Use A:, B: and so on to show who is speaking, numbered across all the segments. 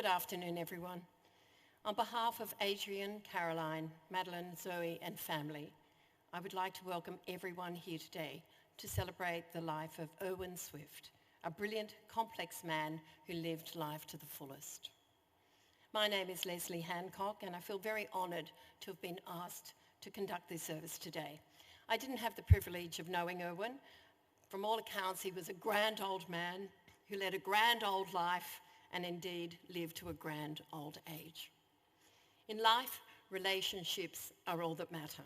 A: Good afternoon, everyone. On behalf of Adrian, Caroline, Madeleine, Zoe and family, I would like to welcome everyone here today to celebrate the life of Erwin Swift, a brilliant, complex man who lived life to the fullest. My name is Leslie Hancock and I feel very honoured to have been asked to conduct this service today. I didn't have the privilege of knowing Erwin. From all accounts, he was a grand old man who led a grand old life and indeed lived to a grand old age. In life, relationships are all that matter.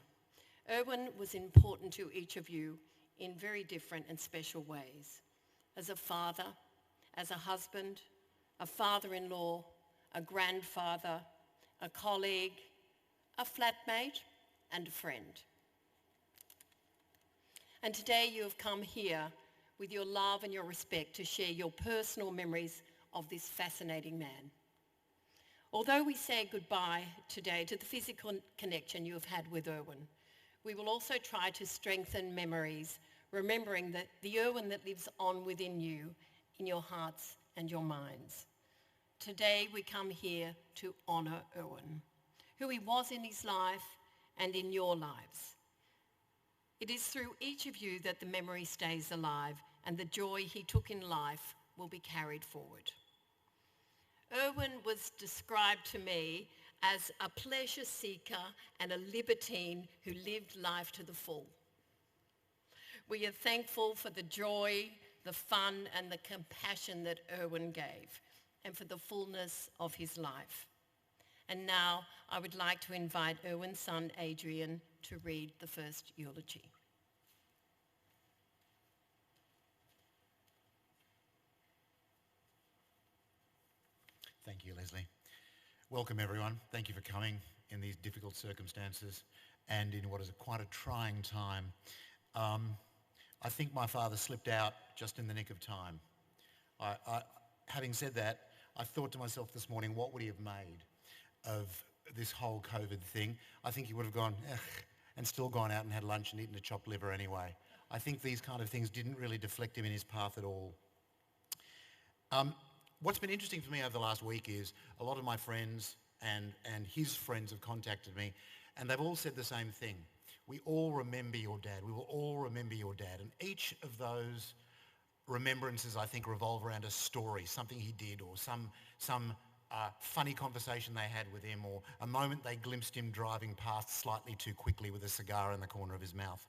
A: Erwin was important to each of you in very different and special ways. As a father, as a husband, a father-in-law, a grandfather, a colleague, a flatmate, and a friend. And today you have come here with your love and your respect to share your personal memories of this fascinating man. Although we say goodbye today to the physical connection you have had with Erwin, we will also try to strengthen memories, remembering that the Erwin that lives on within you, in your hearts and your minds. Today we come here to honour Erwin, who he was in his life and in your lives. It is through each of you that the memory stays alive and the joy he took in life will be carried forward. Erwin was described to me as a pleasure seeker and a libertine who lived life to the full. We are thankful for the joy, the fun and the compassion that Erwin gave and for the fullness of his life. And now I would like to invite Erwin's son Adrian to read the first eulogy.
B: Thank you, Leslie. Welcome, everyone. Thank you for coming in these difficult circumstances and in what is quite a trying time. I think my father slipped out just in the nick of time. Having said that, I thought to myself this morning, what would he have made of this whole COVID thing? I think he would have gone, and still gone out and had lunch and eaten a chopped liver anyway. I think these kind of things didn't really deflect him in his path at all. What's been interesting for me over the last week is a lot of my friends and his friends have contacted me and they've all said the same thing. We all remember your dad. We will all remember your dad. And each of those remembrances, I think, revolve around a story, something he did or some funny conversation they had with him or a moment they glimpsed him driving past slightly too quickly with a cigar in the corner of his mouth.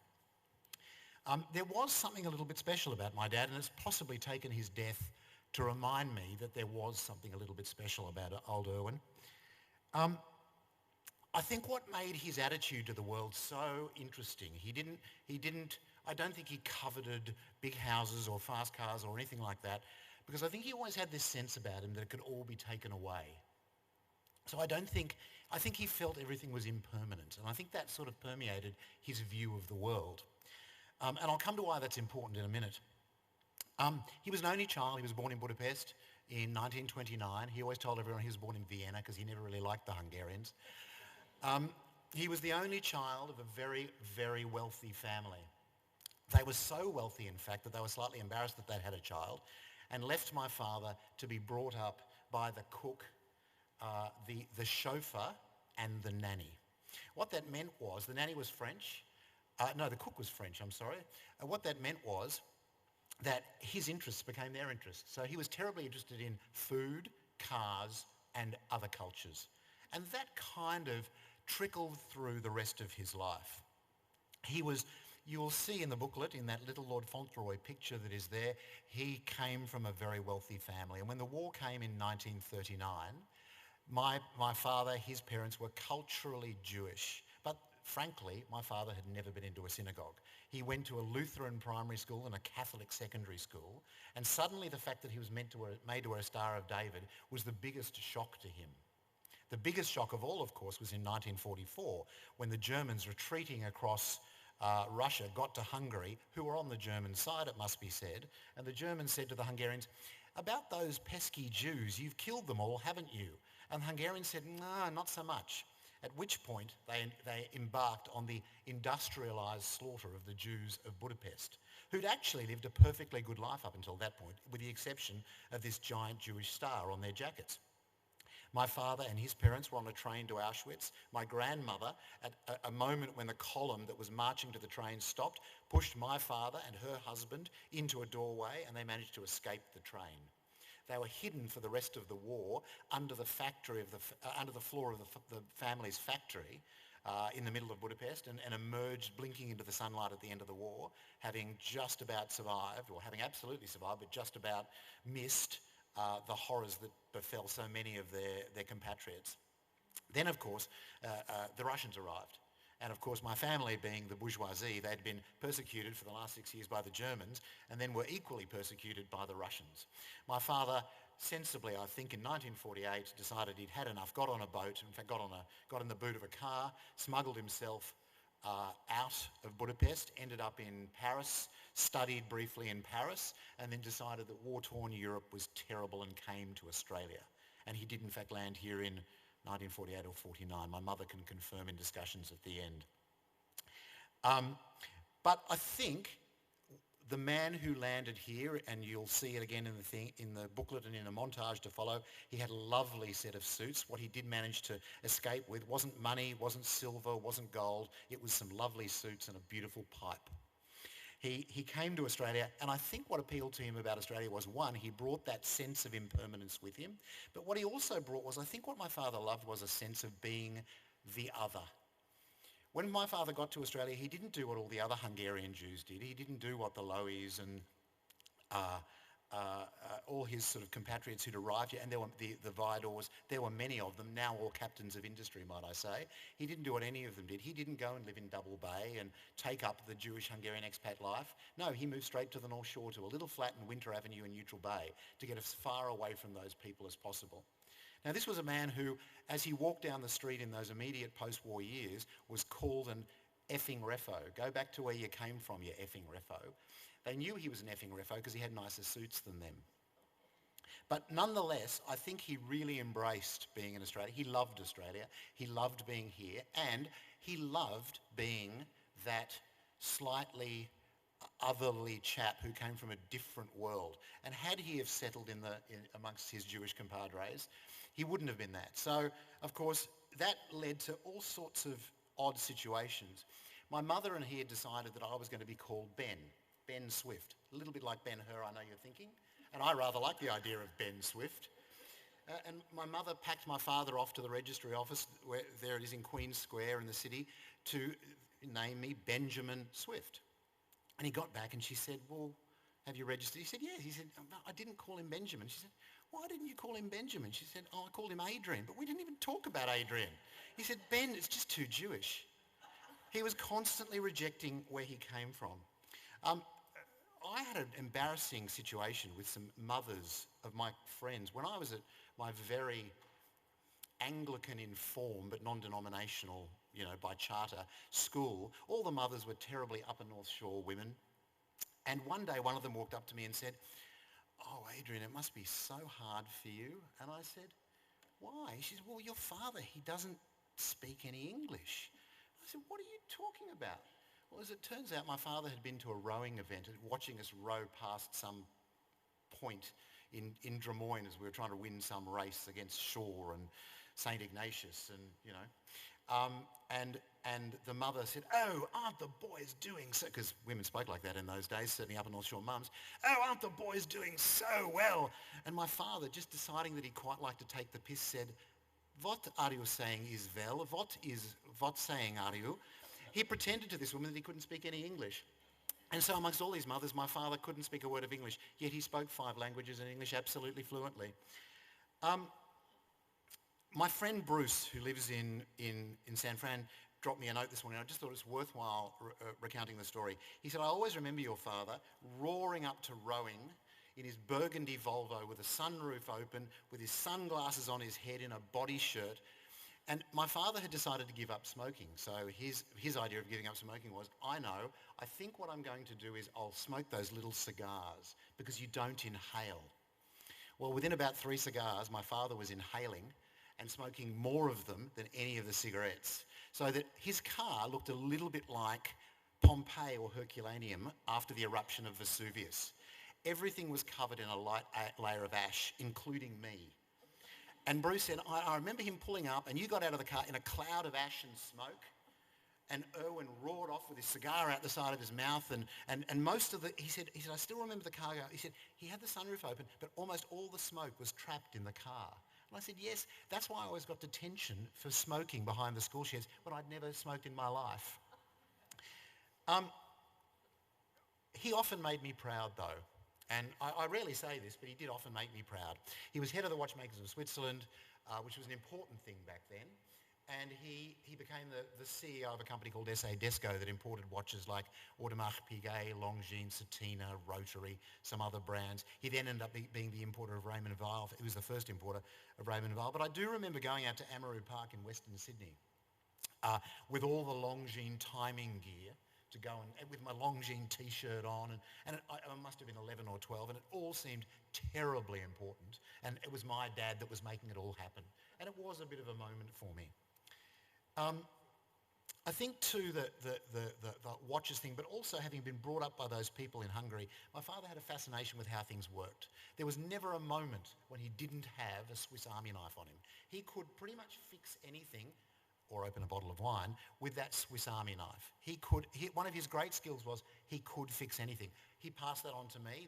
B: There was something a little bit special about my dad, and it's possibly taken his death to remind me that there was something a little bit special about old Erwin. I think what made his attitude to the world so interesting, I don't think he coveted big houses or fast cars or anything like that, because I think he always had this sense about him that it could all be taken away. So I think he felt everything was impermanent, and I think that sort of permeated his view of the world. And I'll come to why that's important in a minute. He was an only child. He was born in Budapest in 1929. He always told everyone he was born in Vienna because he never really liked the Hungarians. He was the only child of a very, very wealthy family. They were so wealthy, in fact, that they were slightly embarrassed that they'd had a child and left my father to be brought up by the cook, the chauffeur and the nanny. What that meant was, the nanny was French. The cook was French, I'm sorry. What that meant was that his interests became their interests. So he was terribly interested in food, cars, and other cultures. And that kind of trickled through the rest of his life. You will see in the booklet, in that little Lord Fauntleroy picture that is there, he came from a very wealthy family. And when the war came in 1939, my father, his parents were culturally Jewish. But frankly, my father had never been into a synagogue. He went to a Lutheran primary school and a Catholic secondary school, and suddenly the fact that he was made to wear a Star of David was the biggest shock to him. The biggest shock of all, of course, was in 1944, when the Germans retreating across Russia got to Hungary, who were on the German side, it must be said, and the Germans said to the Hungarians, "About those pesky Jews, you've killed them all, haven't you?" And the Hungarians said, "No, not so much." At which point they embarked on the industrialised slaughter of the Jews of Budapest, who'd actually lived a perfectly good life up until that point, with the exception of this giant Jewish star on their jackets. My father and his parents were on a train to Auschwitz. My grandmother, at a moment when the column that was marching to the train stopped, pushed my father and her husband into a doorway, and they managed to escape the train. They were hidden for the rest of the war under the floor of the family's factory in the middle of Budapest, and emerged blinking into the sunlight at the end of the war, having just about survived, or having absolutely survived, but just about missed the horrors that befell so many of their compatriots. Then, of course, the Russians arrived. And of course, my family, being the bourgeoisie, they'd been persecuted for the last 6 years by the Germans, and then were equally persecuted by the Russians. My father, sensibly, I think, in 1948, decided he'd had enough, got on a boat, in fact, got in the boot of a car, smuggled himself out of Budapest, ended up in Paris, studied briefly in Paris, and then decided that war-torn Europe was terrible and came to Australia. And he did, in fact, land here in 1948 or 49. My mother can confirm in discussions at the end. But I think the man who landed here, and you'll see it again in the booklet and in a montage to follow, he had a lovely set of suits. What he did manage to escape with wasn't money, wasn't silver, wasn't gold. It was some lovely suits and a beautiful pipe. He came to Australia, and I think what appealed to him about Australia was, one, he brought that sense of impermanence with him, but what he also brought was, I think what my father loved was a sense of being the other. When my father got to Australia, he didn't do what all the other Hungarian Jews did. He didn't do what the Lowies and all his sort of compatriots who'd arrived here, and there were the Vidors, there were many of them, now all captains of industry, might I say. He didn't do what any of them did. He didn't go and live in Double Bay and take up the Jewish Hungarian expat life. No, he moved straight to the North Shore, to a little flat in Winter Avenue in Neutral Bay, to get as far away from those people as possible. Now, this was a man who, as he walked down the street in those immediate post-war years, was called an effing refo. Go back to where you came from, you effing refo. They knew he was an effing refo because he had nicer suits than them. But nonetheless, I think he really embraced being in Australia. He loved Australia. He loved being here. And he loved being that slightly otherly chap who came from a different world. And had he have settled amongst his Jewish compadres, he wouldn't have been that. So, of course, that led to all sorts of odd situations. My mother and he had decided that I was going to be called Ben Swift. A little bit like Ben-Hur, I know you're thinking. And I rather like the idea of Ben Swift. And my mother packed my father off to the registry office, where there it is in Queen's Square in the city, to name me Benjamin Swift. And he got back and she said, well, have you registered? He said, yes. He said, I didn't call him Benjamin. She said, why didn't you call him Benjamin? She said, I called him Adrian, but we didn't even talk about Adrian. He said, Ben, it's just too Jewish. He was constantly rejecting where he came from. I had an embarrassing situation with some mothers of my friends. When I was at my very Anglican in form, but non-denominational, by charter school, all the mothers were terribly Upper North Shore women. And one day one of them walked up to me and said, oh, Adrian, it must be so hard for you. And I said, why? She said, well, your father, he doesn't speak any English. I said, what are you talking about? Well, as it turns out, my father had been to a rowing event, watching us row past some point in Drummoyne as we were trying to win some race against Shaw and St. Ignatius, and the mother said, oh, aren't the boys doing so, because women spoke like that in those days, certainly Upper North Shore mums, oh, aren't the boys doing so well? And my father, just deciding that he quite liked to take the piss, said, what are you saying is well? What saying are you? He pretended to this woman that he couldn't speak any English. And so amongst all these mothers, my father couldn't speak a word of English, yet he spoke 5 languages and English absolutely fluently. My friend Bruce, who lives in San Fran, dropped me a note this morning. I just thought it's worthwhile recounting the story. He said, I always remember your father roaring up to rowing in his burgundy Volvo with a sunroof open, with his sunglasses on his head in a body shirt. And my father had decided to give up smoking. So his idea of giving up smoking was, I think what I'm going to do is I'll smoke those little cigars because you don't inhale. Well, within about 3 cigars, my father was inhaling and smoking more of them than any of the cigarettes. So that his car looked a little bit like Pompeii or Herculaneum after the eruption of Vesuvius. Everything was covered in a light layer of ash, including me. And Bruce said, I remember him pulling up and you got out of the car in a cloud of ash and smoke, and Erwin roared off with his cigar out the side of his mouth, and most of he said, I still remember the car. He said, he had the sunroof open, but almost all the smoke was trapped in the car. And I said, yes, that's why I always got detention for smoking behind the school sheds when I'd never smoked in my life. He often made me proud, though. And I rarely say this, but he did often make me proud. He was head of the Watchmakers of Switzerland, which was an important thing back then. And he became the CEO of a company called SA Desco that imported watches like Audemars Piguet, Longines, Satina, Rotary, some other brands. He then ended up being the importer of Raymond & Weil. He was the first importer of Raymond & Weil. But I do remember going out to Amaroo Park in Western Sydney with all the Longines timing gear to go and with my Longines t-shirt on, and I must have been 11 or 12, and it all seemed terribly important. And it was my dad that was making it all happen. And it was a bit of a moment for me. I think too that the watches thing, but also having been brought up by those people in Hungary, my father had a fascination with how things worked. There was never a moment when he didn't have a Swiss Army knife on him. He could pretty much fix anything or open a bottle of wine with that Swiss Army knife. One of his great skills was he could fix anything. He passed that on to me,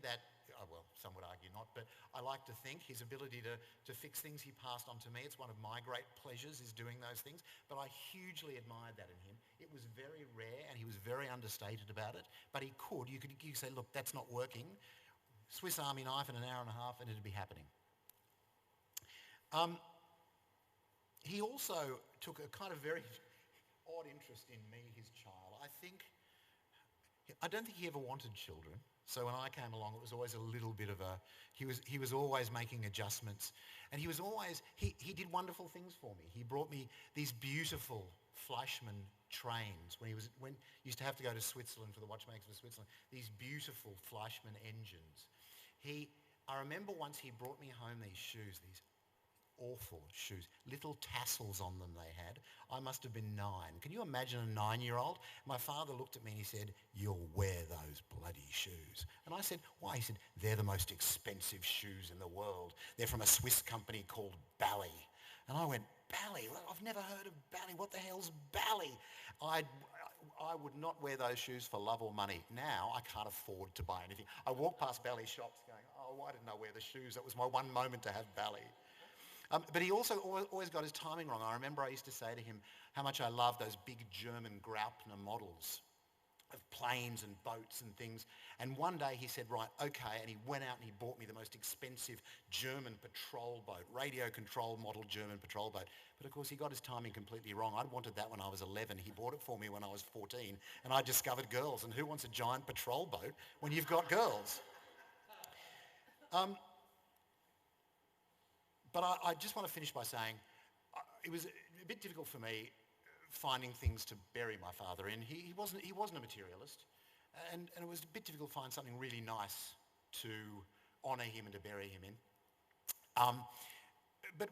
B: well, some would argue not, but I like to think his ability to fix things he passed on to me. It's one of my great pleasures is doing those things, but I hugely admired that in him. It was very rare and he was very understated about it, but you could say, look, that's not working. Swiss Army knife in an hour and a half and it'd be happening. He also took a kind of very odd interest in me, his child. I don't think he ever wanted children. So when I came along, it was always a little bit of he was always making adjustments. And he did wonderful things for me. He brought me these beautiful Fleischmann trains when he used to have to go to Switzerland for the Watchmakers of Switzerland, these beautiful Fleischmann engines. I remember once he brought me home these shoes, these awful shoes, little tassels on them they had. I must have been 9. Can you imagine a 9-year-old? My father looked at me and he said, you'll wear those bloody shoes. And I said, why? He said, they're the most expensive shoes in the world. They're from a Swiss company called Bally. And I went, Bally? I've never heard of Bally. What the hell's Bally? I would not wear those shoes for love or money. Now I can't afford to buy anything. I walk past Bally shops going, oh, why didn't I wear the shoes? That was my one moment to have Bally. But he also always got his timing wrong. I remember I used to say to him how much I loved those big German Graupner models of planes and boats and things. And one day he said, right, okay, and he went out and he bought me the most expensive German patrol boat, radio control model German patrol boat. But of course he got his timing completely wrong. I'd wanted that when I was 11. He bought it for me when I was 14, and I discovered girls. And who wants a giant patrol boat when you've got girls? But I just want to finish by saying it was a bit difficult for me finding things to bury my father in. He wasn't a materialist, and it was a bit difficult to find something really nice to honour him and to bury him in. But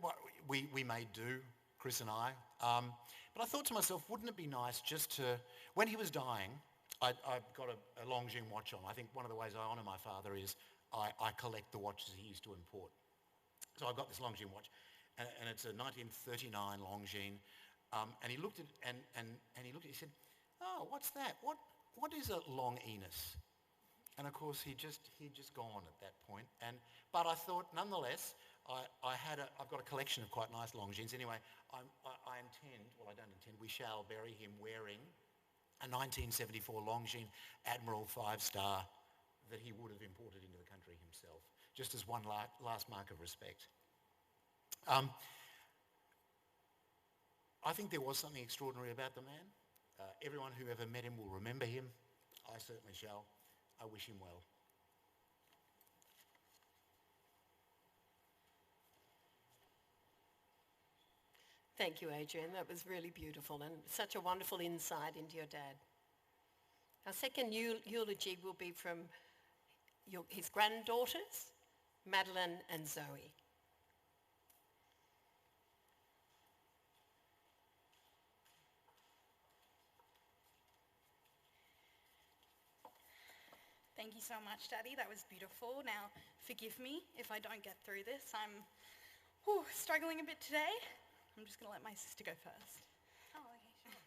B: we made do, Chris and I. But I thought to myself, wouldn't it be nice just to, when he was dying, I got a Longines watch on. I think one of the ways I honour my father is I collect the watches he used to import. So I've got this Longines watch, and it's a 1939 Longines. And he looked at he said, "Oh, what's that? What is a Longines?" And of course he'd just gone at that point. But I thought, nonetheless, I've got a collection of quite nice Longines. Anyway, we shall bury him wearing a 1974 Longines Admiral 5-star that he would have imported into the country himself, just as one last mark of respect. I think there was something extraordinary about the man. Everyone who ever met him will remember him. I certainly shall. I wish him well.
A: Thank you, Adrian. That was really beautiful and such a wonderful insight into your dad. Our second eulogy will be from his granddaughters, Madeleine and Zoe.
C: Thank you so much, Daddy. That was beautiful. Now, forgive me if I don't get through this. I'm Struggling a bit today. I'm just going to let my sister go first.
D: Oh, okay, sure.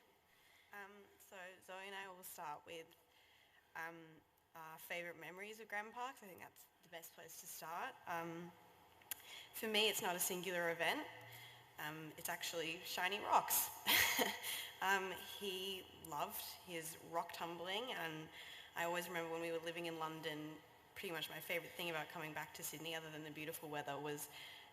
D: So Zoe and I will start with our favourite memories of Grandpa, 'cause I think that's the best place to start. For me, it's not a singular event. It's actually shiny rocks. He loved his rock tumbling, and I always remember when we were living in London, pretty much my favourite thing about coming back to Sydney, other than the beautiful weather, was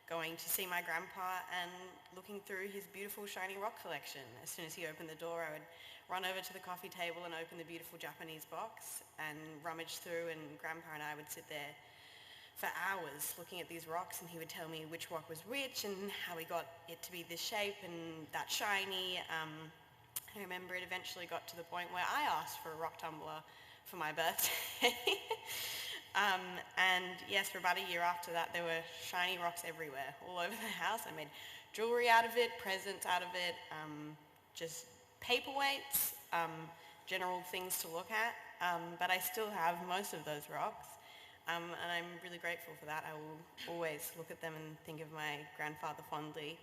D: going to see my grandpa and looking through his beautiful shiny rock collection. As soon as he opened the door, I would run over to the coffee table and open the beautiful Japanese box and rummage through, and Grandpa and I would sit there for hours looking at these rocks, and he would tell me which rock was which and how he got it to be this shape and that shiny. I remember it eventually got to the point where I asked for a rock tumbler for my birthday. And yes, for about a year after that, there were shiny rocks everywhere, all over the house. I made jewelry out of it, presents out of it, just paperweights, general things to look at. But I still have most of those rocks, and I'm really grateful for that. I will always look at them and think of my grandfather fondly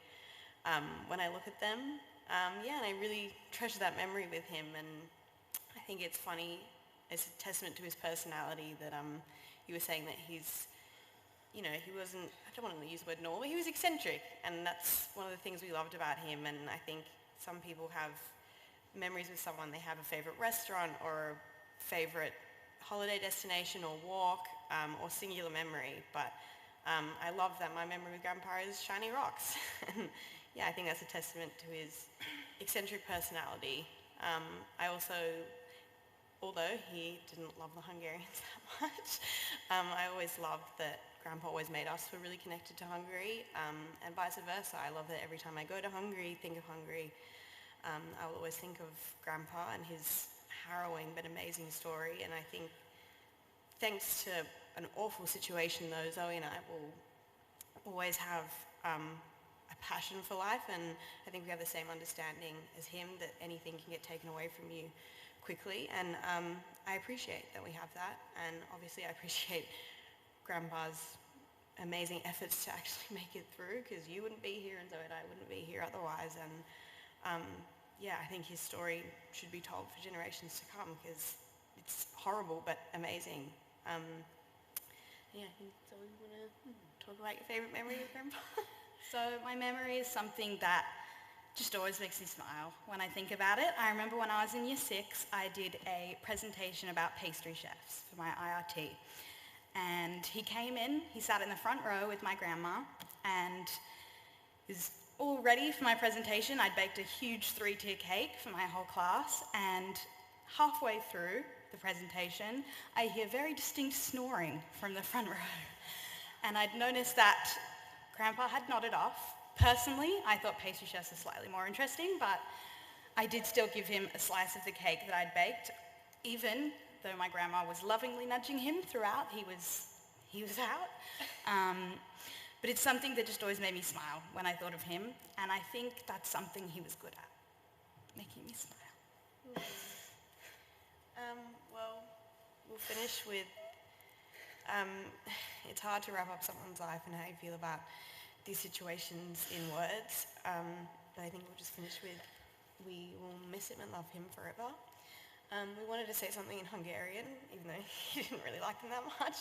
D: when I look at them. And I really treasure that memory with him, and I think it's funny. It's a testament to his personality that he was saying that he's, he wasn't, I don't want to use the word normal, he was eccentric, and that's one of the things we loved about him. And I think some people have memories with someone, they have a favourite restaurant or a favourite holiday destination or walk or singular memory, but I love that my memory with Grandpa is shiny rocks. And yeah, I think that's a testament to his eccentric personality. I also, although he didn't love the Hungarians that much, I always loved that Grandpa always made us feel really connected to Hungary, and vice versa. I love that every time I go to Hungary, think of Hungary, I'll always think of Grandpa and his harrowing but amazing story. And I think thanks to an awful situation though, Zoe and I will always have a passion for life, and I think we have the same understanding as him that anything can get taken away from you quickly, and I appreciate that we have that, and obviously I appreciate Grandpa's amazing efforts to actually make it through, because you wouldn't be here and Zoe and I wouldn't be here otherwise. And I think his story should be told for generations to come, because it's horrible but amazing. So you want to talk about your favourite memory of Grandpa?
C: So my memory is something that just always makes me smile when I think about it. I remember when I was in year 6, I did a presentation about pastry chefs for my IRT. And he came in, he sat in the front row with my grandma, and was all ready for my presentation. I'd baked a huge 3-tier cake for my whole class, and halfway through the presentation, I hear very distinct snoring from the front row. And I'd noticed that Grandpa had nodded off. Personally, I thought pastry chefs are slightly more interesting, but I did still give him a slice of the cake that I'd baked, even though my grandma was lovingly nudging him throughout. He was out. But it's something that just always made me smile when I thought of him, and I think that's something he was good at, making me smile.
D: We'll finish with, it's hard to wrap up someone's life and how you feel about these situations in words, but I think we'll just finish with, we will miss him and love him forever. We wanted to say something in Hungarian, even though he didn't really like them that much,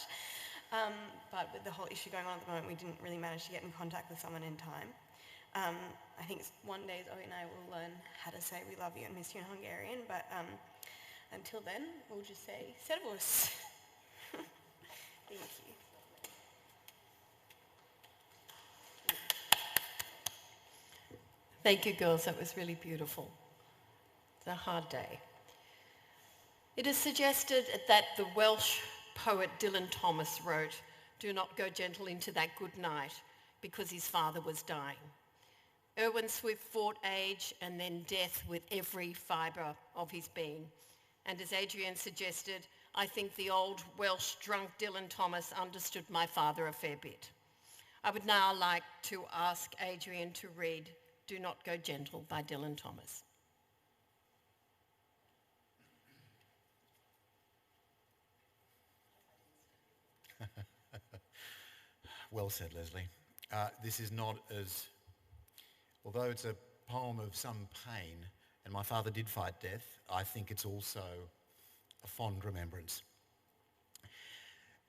D: but with the whole issue going on at the moment, we didn't really manage to get in contact with someone in time. I think one day Zoe and I will learn how to say we love you and miss you in Hungarian, but until then, we'll just say servus. Thank you.
A: Thank you, girls. That was really beautiful. It's a hard day. It is suggested that the Welsh poet Dylan Thomas wrote, "Do not go gentle into that good night," because his father was dying. Erwin Swift fought age and then death with every fibre of his being. And as Adrian suggested, I think the old Welsh drunk Dylan Thomas understood my father a fair bit. I would now like to ask Adrian to read "Do Not Go Gentle" by Dylan Thomas.
B: Well said, Leslie. this is not as, although it's a poem of some pain, and my father did fight death, I think it's also a fond remembrance.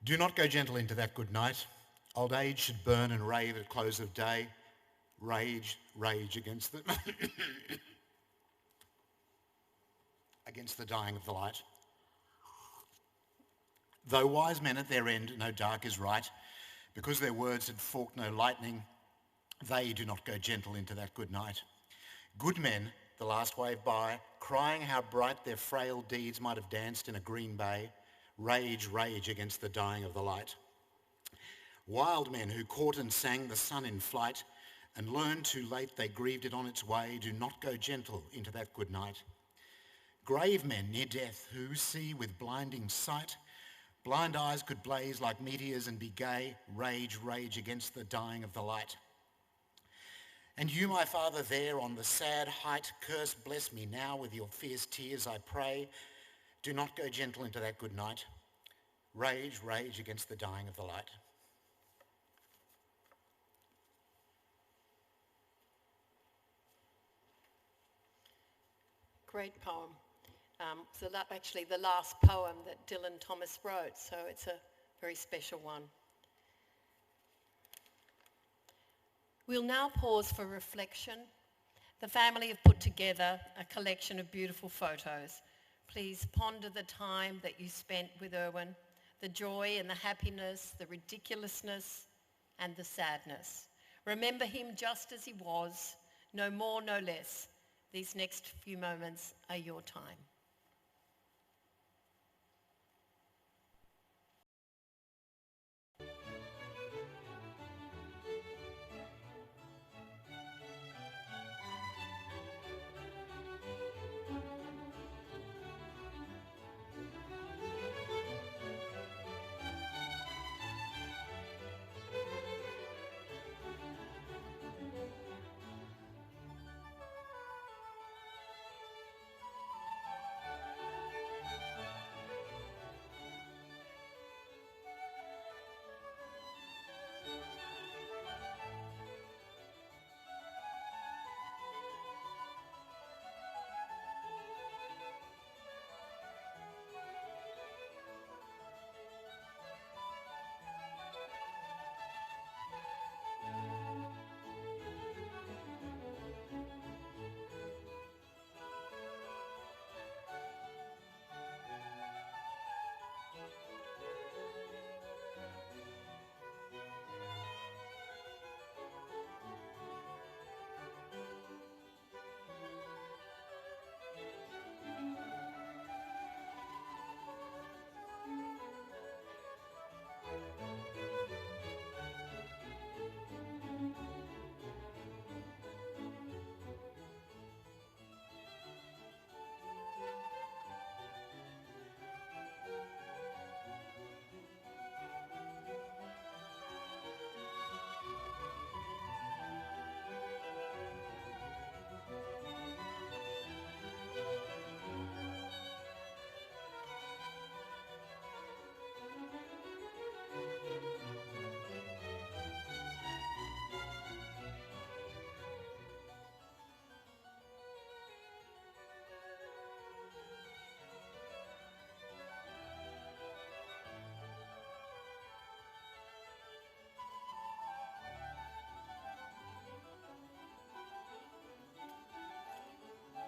B: Do not go gentle into that good night. Old age should burn and rave at close of day. Rage, rage against the against the dying of the light. Though wise men at their end know dark is right, because their words had forked no lightning, they do not go gentle into that good night. Good men, the last wave by, crying how bright their frail deeds might have danced in a green bay, rage, rage against the dying of the light. Wild men who caught and sang the sun in flight, and learned too late they grieved it on its way, do not go gentle into that good night. Grave men near death who see with blinding sight, blind eyes could blaze like meteors and be gay, rage, rage against the dying of the light. And you, my father, there on the sad height, curse, bless me now with your fierce tears, I pray. Do not go gentle into that good night. Rage, rage against the dying of the light.
A: Great poem. So that actually the last poem that Dylan Thomas wrote, so it's a very special one. We'll now pause for reflection. The family have put together a collection of beautiful photos. Please ponder the time that you spent with Erwin, the joy and the happiness, the ridiculousness and the sadness. Remember him just as he was, no more, no less. These next few moments are your time.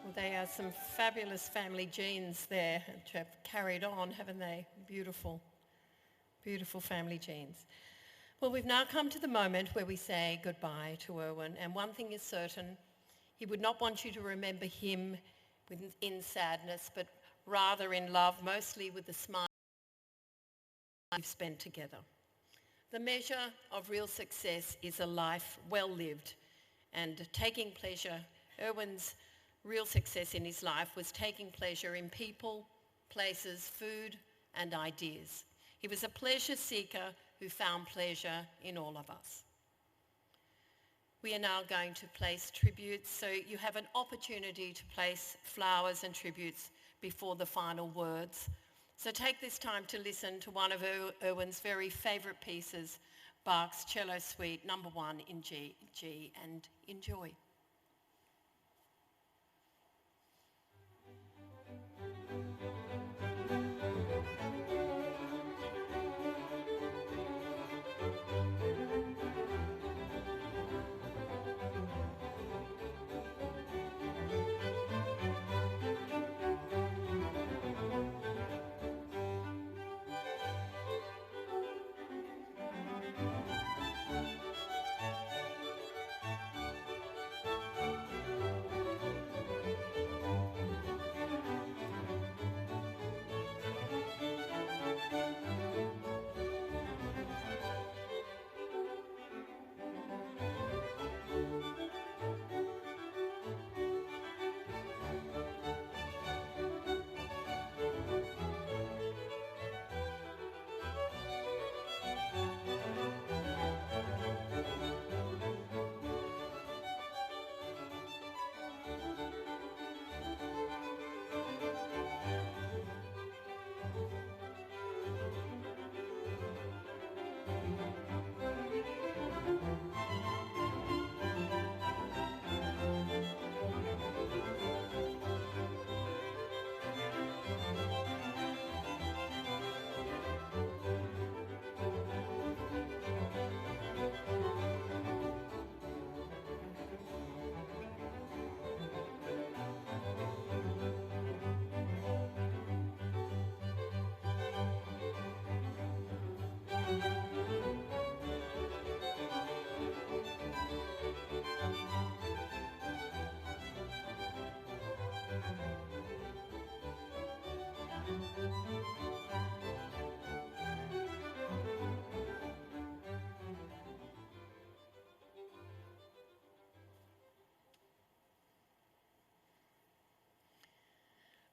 A: Well, they are some fabulous family genes there which have carried on, haven't they? Beautiful, beautiful family genes. Well, we've now come to the moment where we say goodbye to Erwin, and one thing is certain, he would not want you to remember him in sadness, but rather in love, mostly with the smile you've spent together. The measure of real success is a life well lived and taking pleasure. Erwin's real success in his life was taking pleasure in people, places, food, and ideas. He was a pleasure seeker who found pleasure in all of us. We are now going to place tributes, so you have an opportunity to place flowers and tributes before the final words. So take this time to listen to one of Erwin's very favourite pieces Bach's Cello Suite No. 1 in G, and enjoy.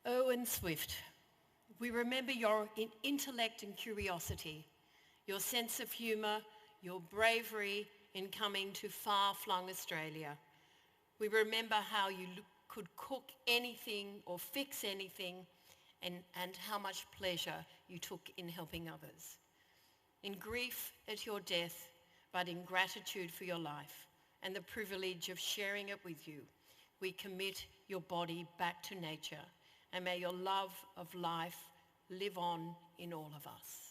A: Erwin Swift, we remember your intellect and curiosity, your sense of humour, your bravery in coming to far-flung Australia. We remember how you could cook anything or fix anything and how much pleasure you took in helping others. In grief at your death, but in gratitude for your life and the privilege of sharing it with you, we commit your body back to nature, and may your love of life live on in all of us.